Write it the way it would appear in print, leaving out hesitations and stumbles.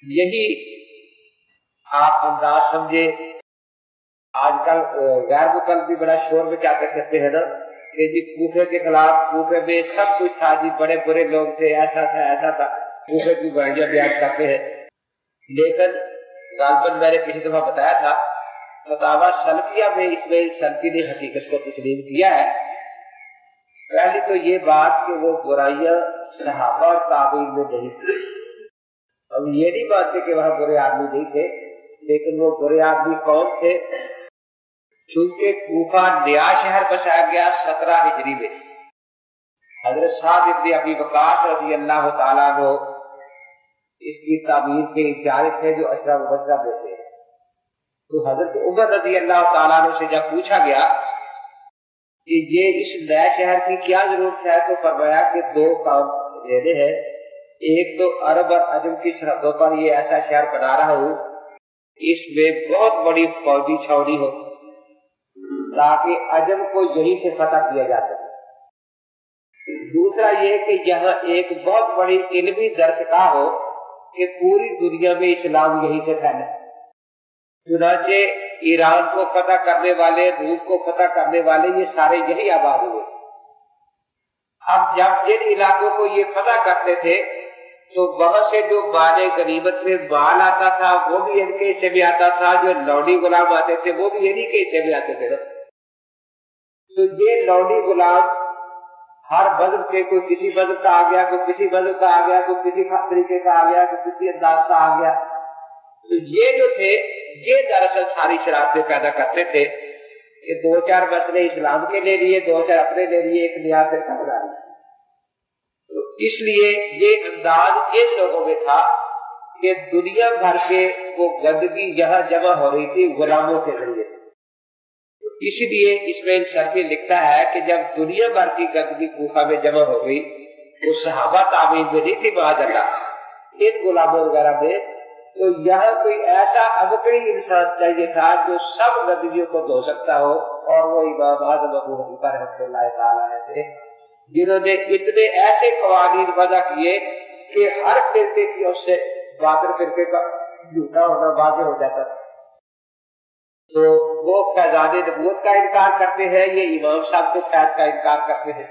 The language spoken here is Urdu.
یہی آپ انداز سمجھے آج کل غیر مطلب بھی بڑا شور میں کیا کہتے ہیں نا کہ جی کوفے کے خلاف کوفے میں سب کچھ تھا، جی بڑے برے لوگ تھے، ایسا تھا ایسا تھا، کوفے کی برائیاں بیان کرتے ہیں. لیکن غالباً میں نے پچھلی دفعہ بتایا تھا فتاوی سلفیہ میں اسماعیل سلفی نے حقیقت کو تسلیم کیا ہے. پہلی تو یہ بات کہ وہ برائیاں صحابہ اور تابعین میں نہیں تھی. اب یہ نہیں مانتے کہ وہاں برے آدمی نہیں تھے، لیکن وہ برے آدمی کون تھے؟ چونکہ کوفہ نیا شہر بسایا گیا 17 ہجری میں. حضرت سعد بن ابی وقاص رضی اللہ تعالیٰ عنہ اس کی تعمیر کے انچارج تھے جو اشرف مبشرہ میں سے. تو حضرت عمر رضی اللہ تعالیٰ عنہ سے جب پوچھا گیا کہ یہ اس نئے شہر کی کیا ضرورت ہے تو فرمایا کہ 2 کام لینے ہیں. ایک تو عرب اور عجم کی سرحدوں پر یہ ایسا شہر بنا رہا ہوں اس میں بہت بڑی فوجی چھاؤنی ہو تاکہ عجم کو یہیں سے فتح کیا جا سکے. دوسرا یہ کہ یہاں ایک بہت بڑی علمی درسگاہ ہو کہ پوری دنیا میں اسلام یہیں سے پھیلے. چنانچہ ایران کو فتح کرنے والے، روس کو فتح کرنے والے یہ سارے یہی آباد ہوئے. اب جب جن علاقوں کو یہ فتح کرتے تھے تو وہاں سے جو مال غنیمت میں مال آتا تھا وہ بھی ان کے حصے میں آتا تھا، جو لونڈی غلام آتے تھے وہ بھی انہی کے حصے میں آتے تھے. تو یہ لونڈی غلام ہر مذہب کے، کوئی کسی مذہب کا آ گیا، کوئی کسی مذہب کا آ گیا، کوئی کسی طریقے کا آ گیا، کوئی کسی انداز کا آ گیا. تو یہ جو تھے یہ دراصل ساری شرارتیں پیدا کرتے تھے کہ 2-4 مسئلے اسلام کے لے لیے، 2-4 اپنے لے لیے، ایک نیا فرقہ بنا لیا. تو اس لیے یہ انداز ان لوگوں میں تھا کہ دنیا بھر کے وہ گندگی یہاں جمع ہو رہی تھی غلاموں کے ذریعے سے. اس لیے اسماعیل سلفی لکھتا ہے کہ جب دنیا بھر کی گندگی کوفہ میں جمع ہو گئی وہ صحابہ تابعین میں نہیں تھی معاذ اللہ، ان غلاموں وغیرہ میں، تو یہاں کوئی ایسا عبقری انسان چاہیے تھا جو سب گندگیوں کو دھو سکتا ہو، اور وہ امام اعظم ابو حنیفہ رحمۃ اللہ تعالیٰ تھے جنہوں نے اتنے ایسے قوانین وضع کیے کہ ہر فرقے کی اس سے باطل فرقے کا جھوٹا ہونا واضح ہو جاتا تھا. تو وہ فیضان نبوت کا انکار کرتے ہیں، یہ امام صاحب کے فیض کا انکار کرتے ہیں.